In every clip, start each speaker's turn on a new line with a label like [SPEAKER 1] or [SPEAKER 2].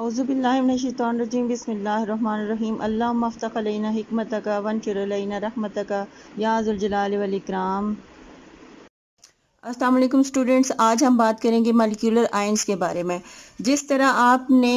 [SPEAKER 1] औज़ुबिल्लाहिमिनश्शैतानिर्रजीम बिस्मिल्लाहिर्रहमानिर्रहीम अल्लाहुम्मा अफ़्तह अलैना हिकमतका वंशुर अलैना रहमतका या ज़ुल जलाली वल इकराम। अस्सलाम वालेकुम स्टूडेंट्स, आज हम बात करेंगे मॉलिक्यूलर आयंस के बारे में। जिस तरह आपने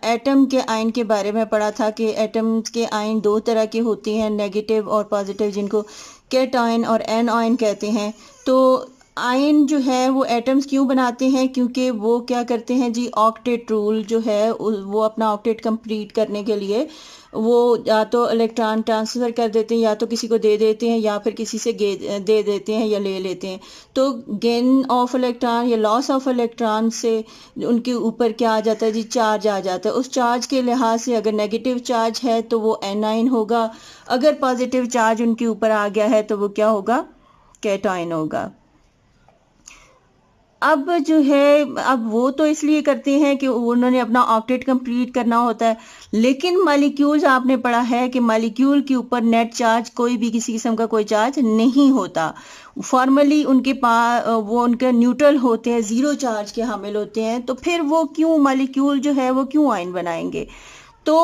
[SPEAKER 1] एटम के आयन के बारे में पढ़ा था कि एटम्स के आयन दो तरह के होते हैं, नेगेटिव और पॉजिटिव, जिनको कैट आयन और एन आयन कहते हैं। तो आयन जो है वो एटम्स क्यों बनाते हैं? क्योंकि वो क्या करते हैं जी, ऑक्टेट रूल जो है वो अपना ऑक्टेट कंप्लीट करने के लिए वो या तो इलेक्ट्रॉन ट्रांसफ़र कर देते हैं, या तो किसी को दे देते हैं, या फिर किसी से दे देते हैं या ले लेते हैं। तो गेन ऑफ इलेक्ट्रॉन या लॉस ऑफ इलेक्ट्रॉन से उनके ऊपर क्या आ जाता है जी, चार्ज आ जाता है। उस चार्ज के लिहाज से अगर नेगेटिव चार्ज है तो वो एनाइन होगा, अगर पॉजिटिव चार्ज उनके ऊपर आ गया है तो वो क्या होगा, कैटाइन होगा। अब जो है, अब वो तो इसलिए करते हैं कि उन्होंने अपना ऑक्टेट कंप्लीट करना होता है, लेकिन मॉलिक्यूल्स आपने पढ़ा है कि मॉलिक्यूल के ऊपर नेट चार्ज, कोई भी किसी किस्म का कोई चार्ज नहीं होता। फॉर्मली उनके पास वो उनके न्यूट्रल होते हैं, ज़ीरो चार्ज के हामिल होते हैं। तो फिर वो क्यों मॉलिक्यूल जो है वो क्यों आयन बनाएंगे? तो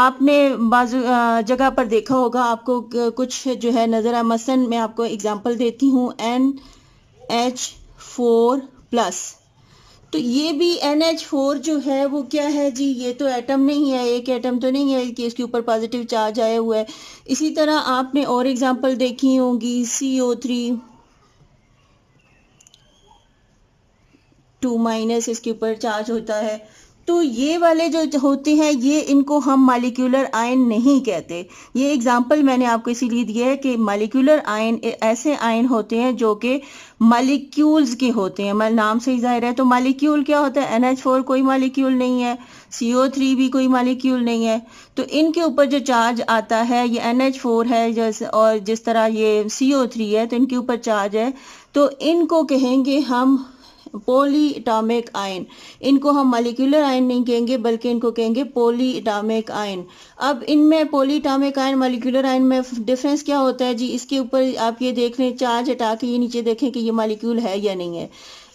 [SPEAKER 1] आपने बाजू जगह पर देखा होगा, आपको कुछ जो है नज़र आ, मसलन मैं आपको एग्जांपल देती हूँ, NH4+। तो ये भी NH4 जो है वो क्या है जी, ये तो एटम नहीं है, एक एटम तो नहीं है कि इसके ऊपर पॉजिटिव चार्ज आया हुआ है। इसी तरह आपने और एग्जांपल देखी होंगी, CO3 2- इसके ऊपर चार्ज होता है। तो ये वाले जो होते हैं, ये इनको हम मॉलिक्यूलर आयन नहीं कहते। ये एग्जांपल मैंने आपको इसीलिए दिया है कि मॉलिक्यूलर आयन ऐसे आयन होते हैं जो कि मॉलिक्यूल्स के होते हैं। नाम से ही जाहिर है। तो मॉलिक्यूल क्या होता है? NH4 कोई मॉलिक्यूल नहीं है, CO3 भी कोई मॉलिक्यूल नहीं है। तो इनके ऊपर जो चार्ज आता है, ये NH4 है जैसे, और जिस तरह ये CO3 है, तो इनके ऊपर चार्ज है। तो इनको कहेंगे हम पॉली एटॉमिक आयन। इनको हम मॉलिक्यूलर आयन नहीं कहेंगे, बल्कि इनको कहेंगे पॉली एटॉमिक आयन। अब इनमें poly atomic ion molecular ion में डिफरेंस क्या होता है जी? इसके ऊपर आप ये देख लें, चार्ज हटा के ये नीचे देखें कि ये मॉलिक्यूल है या नहीं है।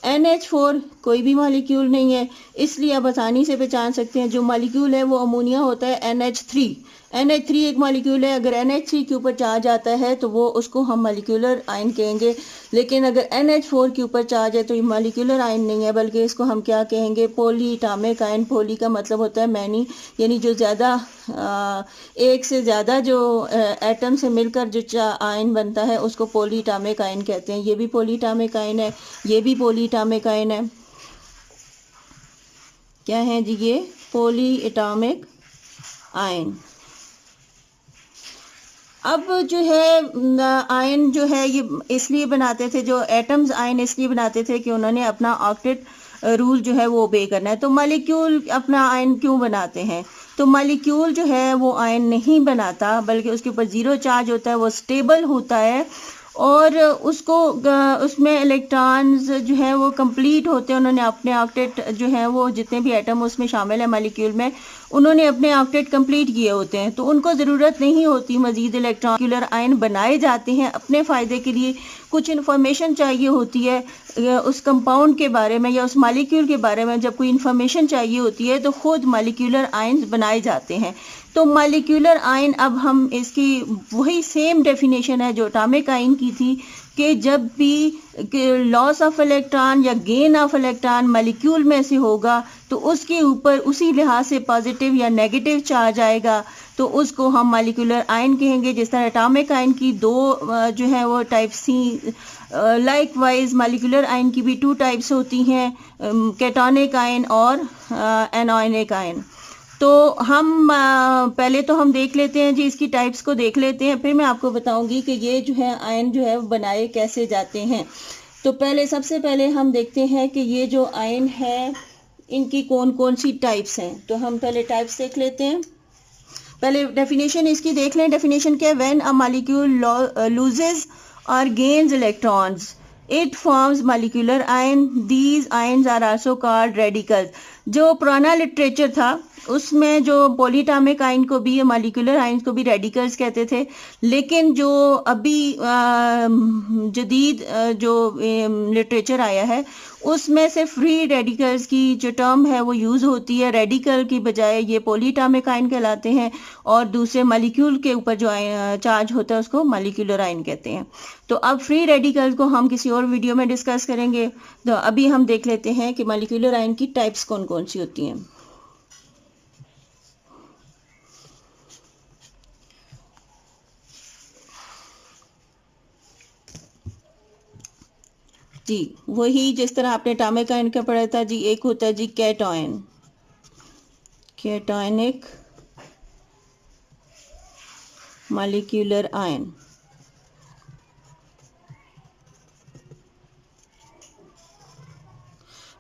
[SPEAKER 1] NH4 कोई भी मॉलिक्यूल नहीं है, इसलिए आप आसानी से पहचान सकते हैं। जो मॉलिक्यूल है वो अमोनिया होता है, NH3 एक मॉलिक्यूल है। अगर NH3 के ऊपर चार्ज आता है तो वो उसको हम मॉलिक्यूलर आयन कहेंगे। लेकिन अगर NH4 के ऊपर चार्ज है तो ये मॉलिक्यूलर आयन नहीं है, बल्कि इसको हम क्या कहेंगे, पॉली एटॉमिक आयन। पॉली का मतलब होता है मैनी, यानी जो ज़्यादा एक से ज़्यादा जो एटम से मिलकर जो आयन बनता है उसको पॉली एटॉमिक आयन कहते हैं। ये भी पॉली एटॉमिक आयन है, ये भी पॉली एटॉमिक आयन है। क्या है जी? ये पॉली एटॉमिक आयन। अब जो है आयन जो है ये इसलिए बनाते थे, जो एटम्स आयन इसलिए बनाते थे कि उन्होंने अपना ऑक्टेट रूल जो है वो ओबे करना है। तो मॉलिक्यूल अपना आयन क्यों बनाते हैं? तो मॉलिक्यूल जो है वो आयन नहीं बनाता, बल्कि उसके ऊपर ज़ीरो चार्ज होता है, वो स्टेबल होता है, और उसको उसमें इलेक्ट्रॉन्स जो है वो कंप्लीट होते हैं। उन्होंने अपने ऑक्टेट जो है वो जितने भी एटम उसमें शामिल है मॉलिक्यूल में, उन्होंने अपने ऑक्टेट कंप्लीट किए होते हैं। तो उनको ज़रूरत नहीं होती मज़ीद इलेक्ट्रॉन आयन बनाए जाते हैं अपने फ़ायदे के लिए। कुछ इन्फॉर्मेशन चाहिए होती है उस कंपाउंड के बारे में या उस मॉलिक्यूल के बारे में, जब कोई इन्फॉर्मेशन चाहिए होती है तो खुद मॉलिक्यूलर आयन्स बनाए जाते हैं। तो मॉलिक्यूलर आयन, अब हम इसकी वही सेम डेफिनेशन है जो एटॉमिक आयन की थी, कि जब भी लॉस ऑफ इलेक्ट्रॉन या गेन ऑफ इलेक्ट्रॉन मॉलिक्यूल में से होगा तो उसके ऊपर उसी लिहाज से पॉजिटिव या नेगेटिव चार्ज आएगा, तो उसको हम मॉलिक्यूलर आयन कहेंगे। जिस तरह एटॉमिक आयन की दो जो है वो टाइप्स थी, लाइकवाइज मॉलिक्यूलर आयन की भी 2 टाइप्स होती हैं, कैटोनिक आयन और एनोनिक आयन। तो हम पहले तो हम देख लेते हैं जी, इसकी टाइप्स को देख लेते हैं, फिर मैं आपको बताऊंगी कि ये जो है आयन जो है वो बनाए कैसे जाते हैं। तो सबसे पहले हम देखते हैं कि ये जो आयन है इनकी कौन कौन सी टाइप्स हैं। तो हम पहले टाइप्स देख लेते हैं। पहले डेफिनेशन इसकी देख लें। डेफिनेशन क्या है? व्हेन अ मॉलिक्यूल लूजेस और gains electrons it forms molecular ion. These ions are also called radicals. जो पुराना लिटरेचर था उसमें जो पॉलीटामिक आयन को भी, मॉलिक्यूलर आयन को भी रेडिकल्स कहते थे, लेकिन जो अभी जदीद जो लिटरेचर आया है उसमें से फ्री रेडिकल्स की जो टर्म है वो यूज़ होती है। रेडिकल की बजाय ये पॉलीटामिक आयन कहलाते हैं और दूसरे मॉलिक्यूल के ऊपर जो चार्ज होता है उसको मॉलिक्यूलर आयन कहते हैं। तो अब फ्री रेडिकल को हम किसी और वीडियो में डिस्कस करेंगे। तो अभी हम देख लेते हैं कि मॉलिक्यूलर आयन की टाइप्स कौन कौन सी होती हैं। जी वही जिस तरह आपने एटॉमिक आयन का पढ़ा था जी, एक होता है जी कैटआयन, कैटायनिक मॉलिक्यूलर आयन।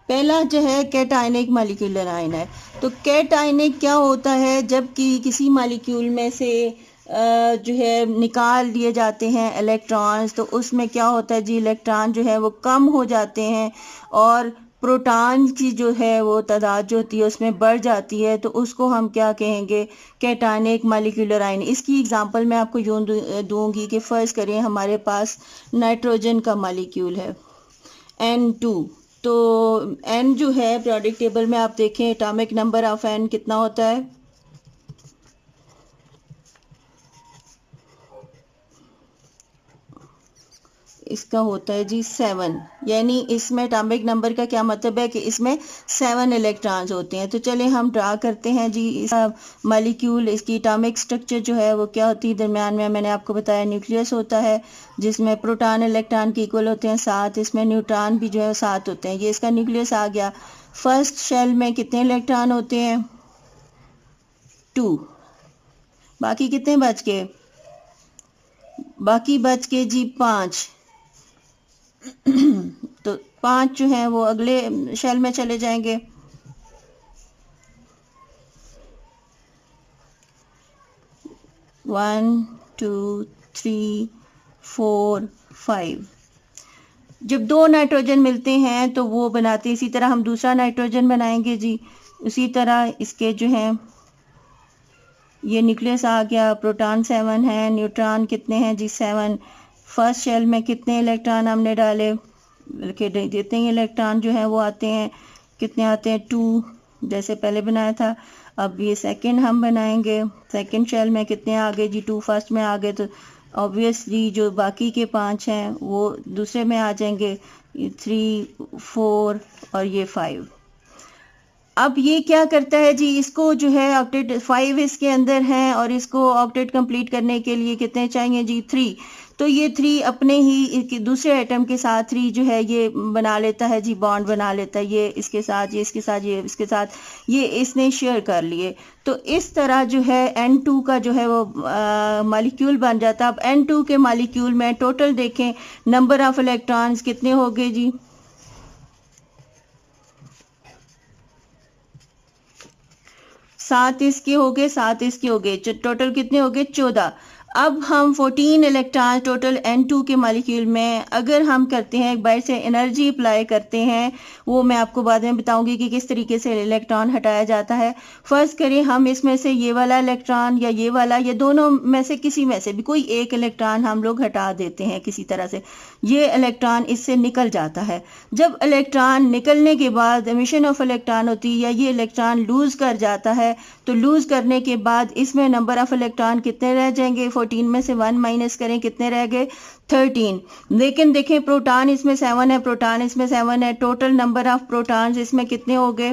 [SPEAKER 1] पहला जो है कैटायनिक मॉलिक्यूलर आयन है। तो कैटायनिक क्या होता है, जबकि किसी मॉलिक्यूल में से जो है निकाल दिए जाते हैं इलेक्ट्रॉन्स, तो उसमें क्या होता है जी, इलेक्ट्रॉन जो है वो कम हो जाते हैं और प्रोटॉन की जो है वो तादाद जो होती है उसमें बढ़ जाती है। तो उसको हम क्या कहेंगे, कैटायनिक मॉलिक्यूलर आयन। इसकी एग्जांपल मैं आपको यूँ दूंगी कि फ़र्ज़ करें हमारे पास नाइट्रोजन का मॉलिक्यूल है N2। तो N जो है पीरियोडिक टेबल में आप देखें एटॉमिक नंबर ऑफ N कितना होता है, इसका होता है जी 7। यानी इसमें एटॉमिक नंबर का क्या मतलब है कि इसमें 7 इलेक्ट्रॉन्स होते हैं। तो चले हम ड्रा करते हैं जी इस मॉलिक्यूल। इसकी एटॉमिक स्ट्रक्चर जो है वो क्या होती है, दरमियान में मैंने आपको बताया न्यूक्लियस होता है जिसमें प्रोटॉन इलेक्ट्रॉन के इक्वल होते हैं 7, इसमें न्यूट्रॉन भी जो है 7 होते हैं। ये इसका न्यूक्लियस आ गया। फर्स्ट शेल में कितने इलेक्ट्रॉन होते हैं, 2। बाकी कितने बच गए, बाकी बच के जी 5। तो 5 जो है वो अगले शेल में चले जाएंगे। 1 2 3 4 5। जब 2 नाइट्रोजन मिलते हैं तो वो बनाते हैं, इसी तरह हम दूसरा नाइट्रोजन बनाएंगे जी। उसी तरह इसके जो है ये न्यूक्लियस आ गया, प्रोटॉन 7 है, न्यूट्रॉन कितने हैं जी 7। फर्स्ट शेल में कितने इलेक्ट्रॉन हमने डाले, बल्कि जितने ही इलेक्ट्रॉन जो है वो आते हैं, कितने आते हैं 2 जैसे पहले बनाया था। अब ये सेकंड हम बनाएंगे, सेकंड शेल में कितने आ गए जी 2 फर्स्ट में आ गए। तो ऑब्वियसली जो बाकी के 5 हैं वो दूसरे में आ जाएंगे, 3 4 और ये 5। अब ये क्या करता है जी, इसको जो है ऑक्टेट 5 इसके अंदर है और इसको ऑक्टेट कंप्लीट करने के लिए कितने चाहिए जी 3। तो ये 3 अपने ही दूसरे एटम के साथ 3 जो है ये बना लेता है जी, बॉन्ड बना लेता है, ये इसके साथ, ये इसके साथ, ये इसके साथ, ये इसने शेयर कर लिए। तो इस तरह जो है N2 का जो है वो मॉलिक्यूल बन जाता है। अब N2 के मॉलिक्यूल में टोटल देखें नंबर ऑफ इलेक्ट्रॉन्स कितने हो गए जी, 7 इसके हो गए, 7 इसके हो गए, टोटल कितने हो गए 14। अब हम 14 इलेक्ट्रॉन टोटल N2 के मॉलिक्यूल में अगर हम करते हैं एक बार से एनर्जी अप्लाई करते हैं, वो मैं आपको बाद में बताऊंगी कि किस तरीके से इलेक्ट्रॉन हटाया जाता है। फर्स्ट करें हम इसमें से ये वाला इलेक्ट्रॉन या ये वाला, या दोनों में से किसी में से भी कोई एक इलेक्ट्रॉन हम लोग हटा देते हैं किसी तरह से, ये इलेक्ट्रॉन इससे निकल जाता है। जब इलेक्ट्रॉन निकलने के बाद एमिशन ऑफ इलेक्ट्रॉन होती है या ये इलेक्ट्रॉन लूज कर जाता है, तो लूज करने के बाद इसमें नंबर ऑफ इलेक्ट्रॉन कितने रह जाएंगे, 14 में से 1 माइनस करें कितने रह गए 13। लेकिन देखें प्रोटॉन इसमें 7 है, प्रोटॉन इसमें 7 है, टोटल नंबर ऑफ प्रोटॉन्स इसमें कितने हो गए,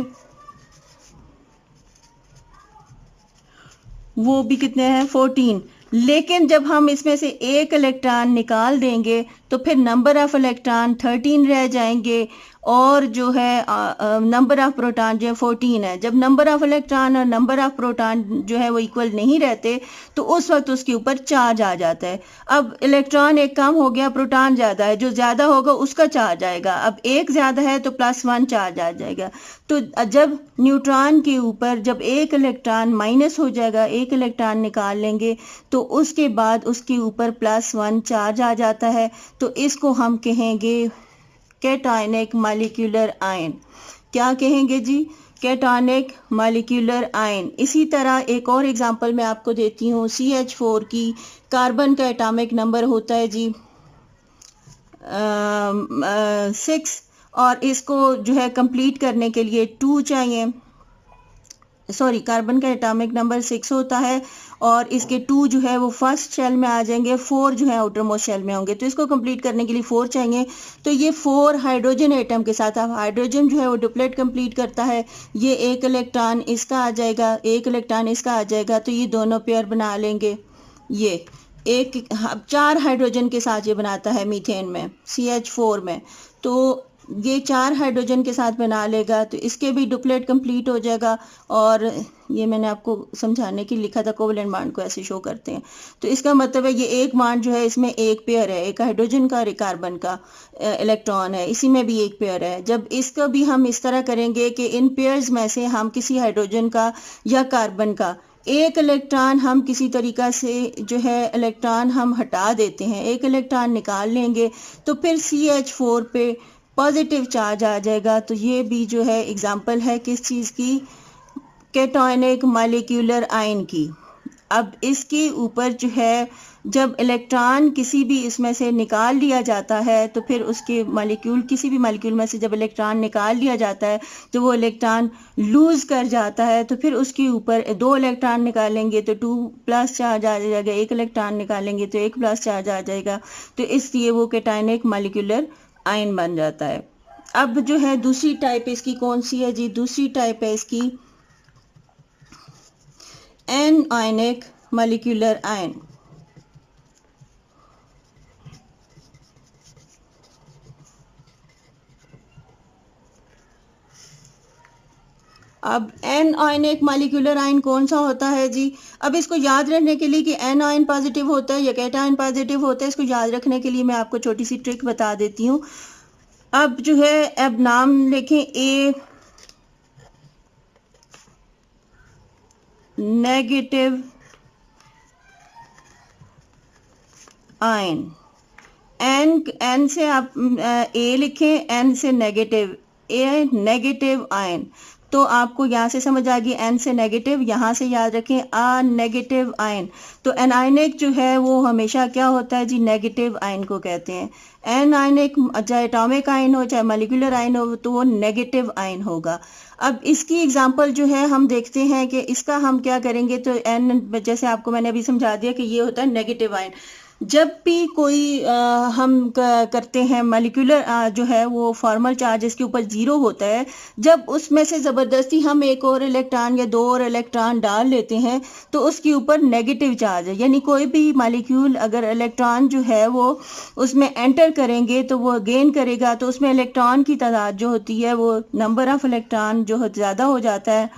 [SPEAKER 1] वो भी कितने हैं 14। लेकिन जब हम इसमें से एक इलेक्ट्रॉन निकाल देंगे तो फिर नंबर ऑफ इलेक्ट्रॉन 13 रह जाएंगे और जो है नंबर ऑफ प्रोटॉन जो है 14 है। जब नंबर ऑफ इलेक्ट्रॉन और नंबर ऑफ प्रोटॉन जो है वो इक्वल नहीं रहते तो उस वक्त उसके ऊपर चार्ज आ जाता है। अब इलेक्ट्रॉन एक कम हो गया, प्रोटॉन ज़्यादा है, जो ज़्यादा होगा उसका चार्ज आएगा। अब एक ज़्यादा है तो +1 चार्ज आ जाएगा। तो जब न्यूट्रॉन के ऊपर जब एक इलेक्ट्रॉन माइनस हो जाएगा, एक इलेक्ट्रॉन निकाल लेंगे, तो उसके बाद उसके ऊपर +1 चार्ज आ जाता है। तो इसको हम कहेंगे कैटायनिक मॉलिक्यूलर आयन। क्या कहेंगे जी, कैटानिक मॉलिक्यूलर आयन। इसी तरह एक और एग्जांपल मैं आपको देती हूँ, CH4 की कार्बन का एटॉमिक नंबर होता है जी 6, और इसको जो है कंप्लीट करने के लिए 2 चाहिए। सॉरी, कार्बन का एटॉमिक नंबर 6 होता है और इसके 2 जो है वो फर्स्ट शेल में आ जाएंगे, 4 जो है आउटर मोस्ट शेल में होंगे। तो इसको कंप्लीट करने के लिए 4 चाहिए। तो ये 4 हाइड्रोजन एटम के साथ, अब हाइड्रोजन जो है वो डुप्लेट कंप्लीट करता है, ये एक इलेक्ट्रॉन इसका आ जाएगा, एक इलेक्ट्रॉन इसका आ जाएगा, तो ये दोनों पेयर बना लेंगे। ये एक 4 हाइड्रोजन के साथ ये बनाता है मीथेन में, CH4 में। तो ये 4 हाइड्रोजन के साथ बना लेगा, तो इसके भी डुप्लेट कंप्लीट हो जाएगा। और ये मैंने आपको समझाने के लिए लिखा था, कोवेलेंट बॉन्ड को ऐसे शो करते हैं। तो इसका मतलब है ये एक बॉन्ड जो है इसमें एक पेयर है, एक हाइड्रोजन का और एक कार्बन का इलेक्ट्रॉन है, इसी में भी एक पेयर है। जब इसका भी हम इस तरह करेंगे कि इन पेयर्स में से हम किसी हाइड्रोजन का या कार्बन का एक इलेक्ट्रॉन हम किसी तरीका से जो है इलेक्ट्रॉन हम हटा देते हैं, एक इलेक्ट्रॉन निकाल लेंगे, तो फिर CH4 पे पॉजिटिव चार्ज आ जाएगा। तो ये भी जो है एग्जांपल है किस चीज़ की, कैटायनिक मॉलिक्यूलर आयन की। अब इसके ऊपर जो है जब इलेक्ट्रॉन किसी भी इसमें से निकाल लिया जाता है, तो फिर उसके मॉलिक्यूल, किसी भी मॉलिक्यूल में से जब इलेक्ट्रॉन निकाल लिया जाता है तो वो इलेक्ट्रॉन लूज कर जाता है, तो फिर उसके ऊपर 2 इलेक्ट्रॉन निकालेंगे तो 2 प्लस चार्ज आ जाएगा, एक इलेक्ट्रॉन निकालेंगे तो 1 प्लस चार्ज आ जाएगा। तो इसलिए वो कैटायनिक मॉलिक्यूलर आयन बन जाता है। अब जो है दूसरी टाइप इसकी कौन सी है जी, दूसरी टाइप है इसकी एनआयनिक मॉलिक्यूलर आयन। अब एनआयनिक मॉलिक्यूलर आयन कौन सा होता है जी, अब इसको याद रखने के लिए कि एन आयन पॉजिटिव होता है या कैटायन पॉजिटिव होता है, इसको याद रखने के लिए मैं आपको छोटी सी ट्रिक बता देती हूँ। अब जो है, अब नाम लिखें ए नेगेटिव आयन, एन से आप ए लिखें, एन से नेगेटिव, ए नेगेटिव आयन। तो आपको यहाँ से समझ आ गई, एन से नेगेटिव, यहाँ से याद रखें आ नेगेटिव आयन। तो एनायनिक जो है वो हमेशा क्या होता है जी, नेगेटिव आयन को कहते हैं। एनायनिक चाहे एटॉमिक आयन हो चाहे मॉलिक्यूलर आयन हो तो वो नेगेटिव आयन होगा। अब इसकी एग्जांपल जो है हम देखते हैं कि इसका हम क्या करेंगे। तो एन, जैसे आपको मैंने अभी समझा दिया कि ये होता है नेगेटिव आयन। जब भी कोई हम करते हैं मॉलिक्यूलर जो है वो फॉर्मल चार्ज इसके ऊपर 0 होता है, जब उसमें से ज़बरदस्ती हम एक और इलेक्ट्रॉन या 2 और इलेक्ट्रॉन डाल लेते हैं तो उसके ऊपर नेगेटिव चार्ज है। यानी कोई भी मॉलिक्यूल अगर इलेक्ट्रॉन जो है वो उसमें एंटर करेंगे तो वो गेन करेगा, तो उसमें इलेक्ट्रॉन की तादाद जो होती है वो नंबर ऑफ इलेक्ट्रॉन जो ज़्यादा हो जाता है,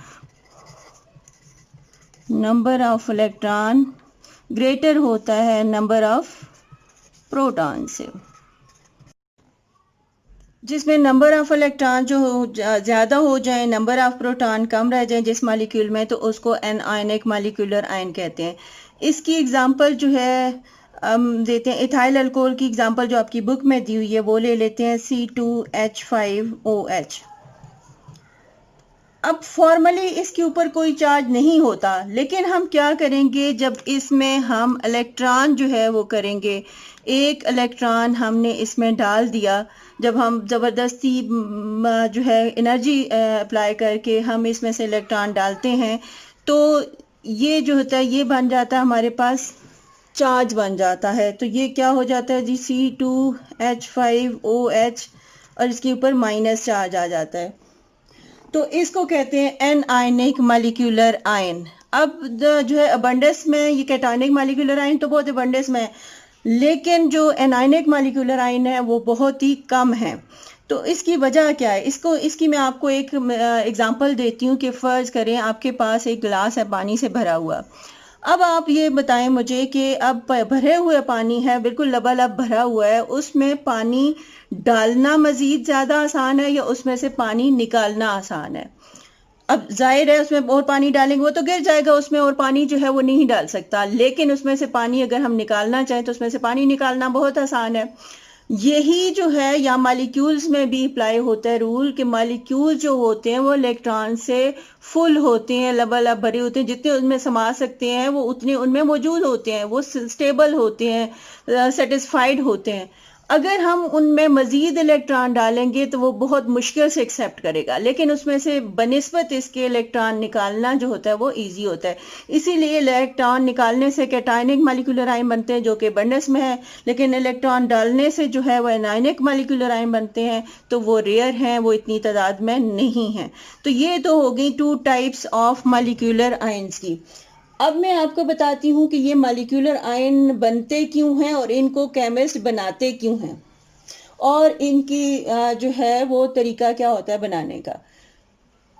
[SPEAKER 1] नंबर ऑफ इलेक्ट्रॉन ग्रेटर होता है नंबर ऑफ प्रोटॉन से। जिसमें नंबर ऑफ इलेक्ट्रॉन जो ज़्यादा हो जाए, नंबर ऑफ प्रोटॉन कम रह जाए जिस मॉलिक्यूल में, तो उसको एनायनिक मॉलिक्यूलर आयन कहते हैं। इसकी एग्जांपल जो है देते हैं, इथाइल अल्कोहल की एग्जांपल जो आपकी बुक में दी हुई है वो ले लेते हैं, C2H5OH। अब फॉर्मली इसके ऊपर कोई चार्ज नहीं होता, लेकिन हम क्या करेंगे, जब इसमें हम इलेक्ट्रॉन जो है वो करेंगे, एक इलेक्ट्रॉन हमने इसमें डाल दिया, जब हम ज़बरदस्ती जो है एनर्जी अप्लाई करके हम इसमें से इलेक्ट्रॉन डालते हैं, तो ये जो होता है ये बन जाता है हमारे पास चार्ज बन जाता है। तो ये क्या हो जाता है जी, C2H5OH, और इसके ऊपर माइनस चार्ज आ जाता है। तो इसको कहते हैं एनायनिक मॉलिक्यूलर आयन। अब जो है अबंडेंस में ये कैटायनिक मॉलिक्यूलर आयन तो बहुत अबंडेंस में है, लेकिन जो एनायनिक मॉलिक्यूलर आयन है वो बहुत ही कम है। तो इसकी वजह क्या है, इसकी मैं आपको एक एग्जांपल देती हूँ कि फ़र्ज़ करें आपके पास एक गिलास है पानी से भरा हुआ। अब आप ये बताएं मुझे कि अब भरे हुए पानी है, बिल्कुल लबालब भरा हुआ है, उसमें पानी डालना मज़ीद ज़्यादा आसान है या उसमें से पानी निकालना आसान है? अब जाहिर है उसमें और पानी डालेंगे वो तो गिर जाएगा उसमें, और पानी जो है वो नहीं डाल सकता। लेकिन उसमें से पानी अगर हम निकालना चाहें तो उसमें से पानी निकालना बहुत आसान है। यही जो है या मॉलिक्यूल्स में भी अप्लाई होता है रूल कि मॉलिक्यूल जो होते हैं वो इलेक्ट्रॉन से फुल होते हैं, लबालब भरे होते हैं, जितने उनमें समा सकते हैं वो उतने उनमें मौजूद होते हैं, वो स्टेबल होते हैं, सेटिस्फाइड होते हैं। अगर हम उनमें मजीद इलेक्ट्रॉन डालेंगे तो वो बहुत मुश्किल से एक्सेप्ट करेगा, लेकिन उसमें से बनिस्बत इसके इलेक्ट्रॉन निकालना जो होता है वो इजी होता है। इसीलिए इलेक्ट्रॉन निकालने से कैटायनिक मॉलिक्यूलर आयन बनते हैं जो कि अबंडेंस में है, लेकिन इलेक्ट्रॉन डालने से जो है वो एनायनिक मॉलिक्यूलर आयन बनते हैं, तो वो रेयर हैं, वो इतनी तादाद में नहीं है। तो ये तो हो गई 2 टाइप्स ऑफ मॉलिक्यूलर आयन्स की। अब मैं आपको बताती हूँ कि ये मॉलिक्यूलर आयन बनते क्यों हैं और इनको केमिस्ट बनाते क्यों हैं, और इनकी जो है वो तरीका क्या होता है बनाने का।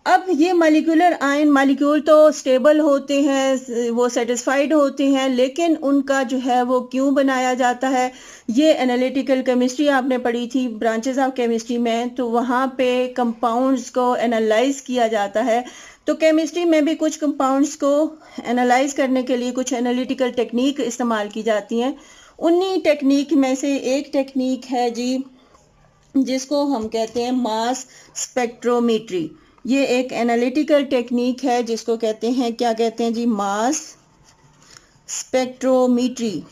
[SPEAKER 1] अब ये मॉलिक्यूलर आयन मॉलिक्यूल तो स्टेबल होते हैं, वो सेटिस्फाइड होते हैं, लेकिन उनका जो है वो क्यों बनाया जाता है, ये एनालिटिकल केमिस्ट्री आपने पढ़ी थी ब्रांचेस ऑफ केमिस्ट्री में, तो वहाँ पे कंपाउंड्स को एनालाइज किया जाता है। तो केमिस्ट्री में भी कुछ कंपाउंड्स को एनालाइज करने के लिए कुछ एनालिटिकल टेक्निक इस्तेमाल की जाती हैं। उन्हीं टेक्निक में से एक टेक्निक है जी जिसको हम कहते हैं मास स्पेक्ट्रोमीट्री। ये एक एनालिटिकल टेक्निक है जिसको कहते हैं, क्या कहते हैं जी, मास स्पेक्ट्रोमीट्री।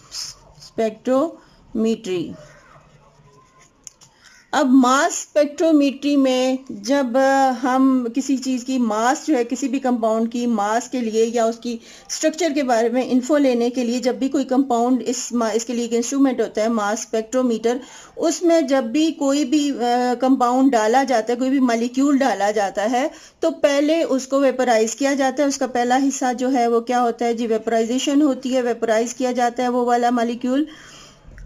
[SPEAKER 1] स्पेक्ट्रोमीट्री। अब मास स्पेक्ट्रोमीट्री में जब हम किसी चीज़ की मास जो है, किसी भी कंपाउंड की मास के लिए या उसकी स्ट्रक्चर के बारे में इंफो लेने के लिए, जब भी कोई कंपाउंड इसके लिए एक इंस्ट्रूमेंट होता है मास स्पेक्ट्रोमीटर, उसमें जब भी कोई भी कंपाउंड डाला जाता है, कोई भी मॉलिक्यूल डाला जाता है, तो पहले उसको वेपराइज किया जाता है। उसका पहला हिस्सा जो है वो क्या होता है जी, वेपराइजेशन होती है, वेपराइज किया जाता है वो वाला मॉलिक्यूल।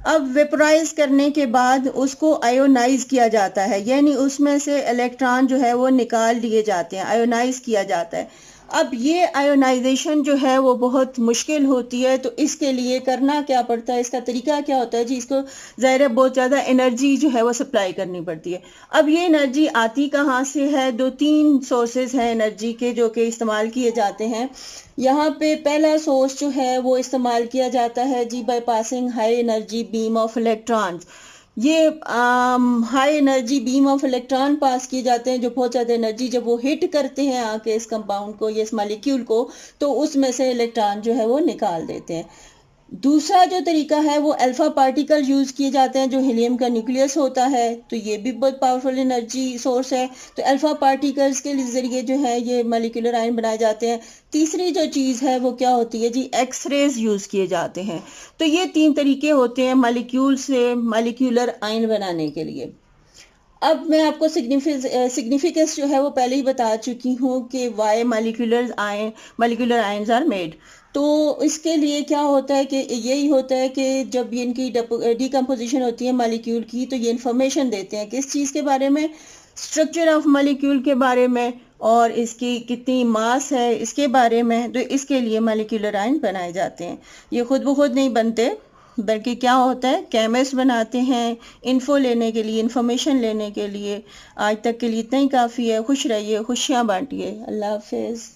[SPEAKER 1] अब वेपराइज करने के बाद उसको आयोनाइज किया जाता है, यानी उसमें से इलेक्ट्रॉन जो है वो निकाल लिए जाते हैं, आयोनाइज किया जाता है। अब ये आयोनाइजेशन जो है वो बहुत मुश्किल होती है, तो इसके लिए करना क्या पड़ता है, इसका तरीका क्या होता है जी, इसको ज़ाहिर है बहुत ज़्यादा एनर्जी जो है वो सप्लाई करनी पड़ती है। अब ये एनर्जी आती कहाँ से है, 2-3 सोर्सेज हैं एनर्जी के जो कि इस्तेमाल किए जाते हैं। यहाँ पे पहला सोर्स जो है वो इस्तेमाल किया जाता है जी by passing high energy beam of electrons. ये high energy beam of electron pass किए जाते हैं, जो बहुत ज़्यादा एनर्जी जब वो हिट करते हैं आके इस कंपाउंड को या इस मॉलिक्यूल को, तो उसमें से इलेक्ट्रॉन जो है वो निकाल देते हैं। दूसरा जो तरीका है वो अल्फा पार्टिकल यूज किए जाते हैं, जो हीलियम का न्यूक्लियस होता है, तो ये भी बहुत पावरफुल एनर्जी सोर्स है। तो अल्फा पार्टिकल्स के जरिए जो है ये मॉलिक्यूलर आयन बनाए जाते हैं। तीसरी जो चीज़ है वो क्या होती है जी, एक्सरेज यूज किए जाते हैं। तो ये 3 तरीके होते हैं मॉलिक्यूल से मॉलिक्यूलर आयन बनाने के लिए। अब मैं आपको सिग्निफिकेंस जो है वो पहले ही बता चुकी हूँ कि why molecular ions are made. तो इसके लिए क्या होता है कि यही होता है कि जब ये इनकी डिकम्पोजिशन होती है मॉलिक्यूल की, तो ये इंफॉर्मेशन देते हैं किस चीज़ के बारे में, स्ट्रक्चर ऑफ मॉलिक्यूल के बारे में और इसकी कितनी मास है इसके बारे में। तो इसके लिए मॉलिक्यूलर आयन बनाए जाते हैं। ये खुद ब खुद नहीं बनते, बल्कि क्या होता है, केमिस्ट बनाते हैं इन्फो लेने के लिए, इंफॉर्मेशन लेने के लिए। आज तक के लिए इतना ही काफ़ी है। खुश रहिए, खुशियाँ बांटिए। अल्लाह हाफिज़।